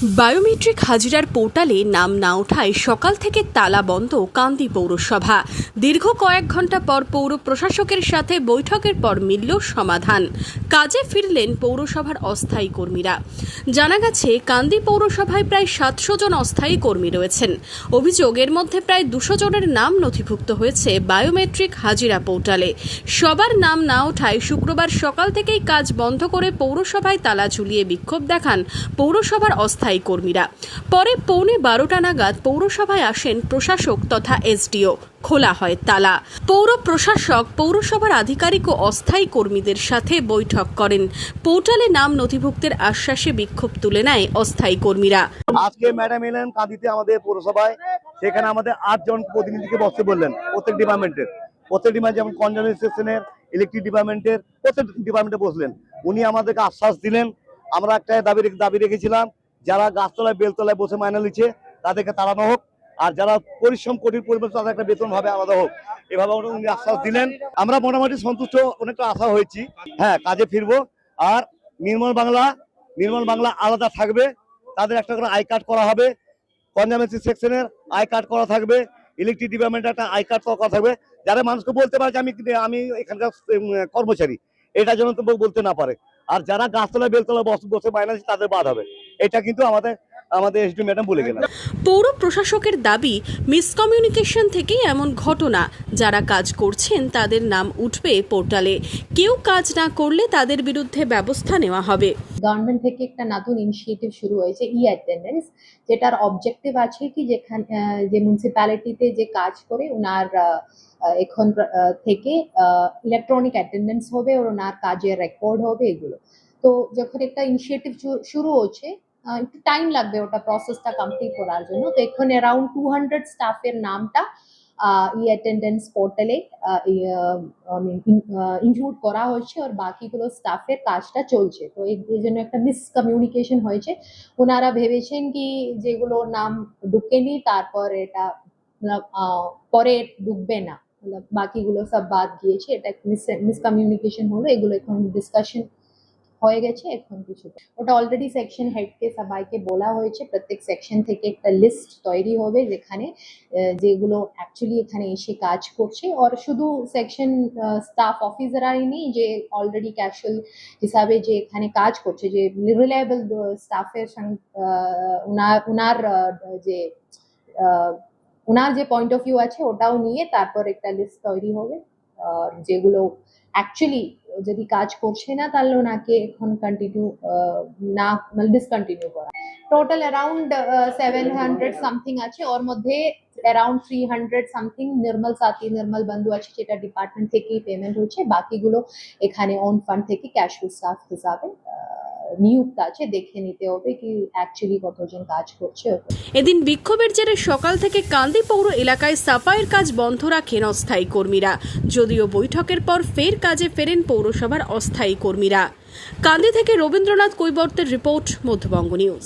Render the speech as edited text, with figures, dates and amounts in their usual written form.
Biometric হাজিরার পোর্টালে নাম না ওঠায় সকাল থেকে তালা বন্ধ কান্দি পৌরসভা। দীর্ঘ কয়েক ঘন্টা পর পৌর প্রশাসকের সাথে বৈঠকের পর মিলল সমাধান। কাজে ফিরলেন পৌরসভার অস্থায়ী কর্মীরা। জানা গেছে, কান্দি পৌরসভায় প্রায় 700 জন অস্থায়ী কর্মী রয়েছেন। অভিযোগ, এর মধ্যে প্রায় 200 জনের নাম নথিভুক্ত হয়েছে বায়োমেট্রিক হাজিরা পোর্টালে। সবার নাম না ওঠায় শুক্রবার সকাল থেকেই কাজ বন্ধ করে পৌরসভায় তালা ঝুলিয়ে বিক্ষোভ দেখান পৌরসভার অস্থায়ী কর্মীরা। পরে পৌনে 12টা নাগাদ পৌরসভায় আসেন প্রশাসক তথা এসডিও। খোলা হয় তালা। পৌর প্রশাসক পৌরসভার আধিকারিক ও অস্থায়ী কর্মীদের সাথে বৈঠক করেন। পোর্টালে নাম নথিভুক্তের আশ্বাসে বিক্ষোভ তুলে নেয় অস্থায়ী কর্মীরা। আজকে ম্যাডাম এলেন কাঁদিতে আমাদের পৌরসভায়, সেখানে আমাদের 8 জন প্রতিনিধিকে বসতে বললেন। প্রত্যেক ডিপার্টমেন্টের যেমন কনজারভেশনের, ইলেকট্রিক ডিপার্টমেন্টের প্রত্যেক ডিপার্টমেন্টে বসলেন। উনি আমাদেরকে আশ্বাস দিলেন। আমরা একটা দাবি রেখেছিলাম, যারা গাছতলায় বেলতলায় বসে মাইনে নিচ্ছে তাদেরকে তাড়ানো হোক, আর যারা কঠিন পরিবেশ তাদের একটা বেতন ভাবে আলাদা হোক, এভাবে উনি আশ্বাস দিলেন। আমরা মোটামুটি সন্তুষ্ট, অনেকটা আশা হয়েছি। হ্যাঁ, কাজে ফিরবো। আর নির্মল বাংলা আলাদা থাকবে, তাদের একটা করে আই কার্ড করা হবে, কনজারভেশন সেকশনের আই কার্ড করা থাকবে, ইলেকট্রিক ডিপার্টমেন্টের একটা আই কার্ড করা থাকবে, যারা মানুষকে বলতে পারে যে আমি এখানকার কর্মচারী, এটা যেন তো বলতে না পারে। আর যারা গাছতলায় বেলতলায় বসে মাইনে তাদের বাদ হবে। এটা কিন্তু আমাদের এসডি ম্যাডাম বলে গেলেন। পৌর প্রশাসকের দাবি, মিসকমিউনিকেশন থেকেই এমন ঘটনা। যারা কাজ করছেন তাদের নাম উঠবে পোর্টালে। কেউ কাজ না করলে তাদের বিরুদ্ধে ব্যবস্থা নেওয়া হবে। গভর্নমেন্ট থেকে একটা নতুন ইনিশিয়েটিভ শুরু হয়েছে, অ্যাটেন্ডেন্স, যেটার অবজেক্টিভ আছে কি যেখানে যে মিউনিসিপ্যালিটিতে যে কাজ করে ওনার এখন থেকে ইলেকট্রনিক অ্যাটেন্ডেন্স হবে, আর ওনার কাজের রেকর্ড হবে এগুলো। তো যখন একটা ইনিশিয়েটিভ শুরু হচ্ছে, একটু টাইম লাগবে ওটা প্রসেসটা কমপ্লিট করার জন্য। তো এখন অ্যারাউন্ড 200 স্টাফের নামটা অ্যাটেন্ডেন্স পোর্টালে ইনক্লুড করা হচ্ছে, আর বাকিগুলো স্টাফের কাজটা চলছে। তো এই জন্য একটা মিসকমিউনিকেশন হয়েছে। ওনারা ভেবেছেন কি যেগুলো নাম ঢুকেনি তারপর এটা পরে ঢুকবে না, বাকিগুলো সব বাদ গিয়েছে। এটা মিসকমিউনিকেশন হলো, এগুলো এখন ডিসকাশন হয়ে গেছে। এখন কিছু ওটা অলরেডি সেকশন হেডকে সবাইকে বলা হয়েছে, প্রত্যেক সেকশন থেকে একটা লিস্ট তৈরি হবে যেখানে যেগুলো অ্যাকচুয়ালি এখানে এসে কাজ করছে। আর শুধু সেকশন স্টাফ অফিসারাই নেই, যে অলরেডি ক্যাশুয়াল হিসাবে যে এখানে কাজ করছে, যে রিলায়েবল স্টাফের সঙ্গে ওনার যে পয়েন্ট অফ ভিউ আছে ওটাও নিয়ে তারপর একটা লিস্ট তৈরি হবে। আর যেগুলো অ্যাকচুয়ালি যদি কাজ করছে না তাহলে ওনাকে এখন কন্টিনিউ না ডিসকন্টিনিউ করা। টোটাল অ্যারাউন্ড 700 সামথিং আছে, ওর মধ্যে অ্যারাউন্ড 300 সামথিং নির্মল বন্ধু আছে, যেটা ডিপার্টমেন্ট থেকেই পেমেন্ট হচ্ছে। বাকিগুলো এখানে অন ফান্ড থেকে ক্যাশুয়াল স্টাফ হিসাবে নিযুক্ত আছে। দেখে নিতে হবে কি অ্যাকচুয়ালি কতজন কাজ করছে। এদিন বিক্ষোভের জেরে সকাল থেকে কান্দি পৌর এলাকায় সাফাইয়ের কাজ বন্ধ রাখেন অস্থায়ী কর্মীরা। যদিও বৈঠকের পর ফের কাজে ফেরেন পৌরসভার অস্থায়ী কর্মীরা। কান্দি থেকে রবীন্দ্রনাথ কৈবর্তের রিপোর্ট, মধ্যবঙ্গ নিউজ।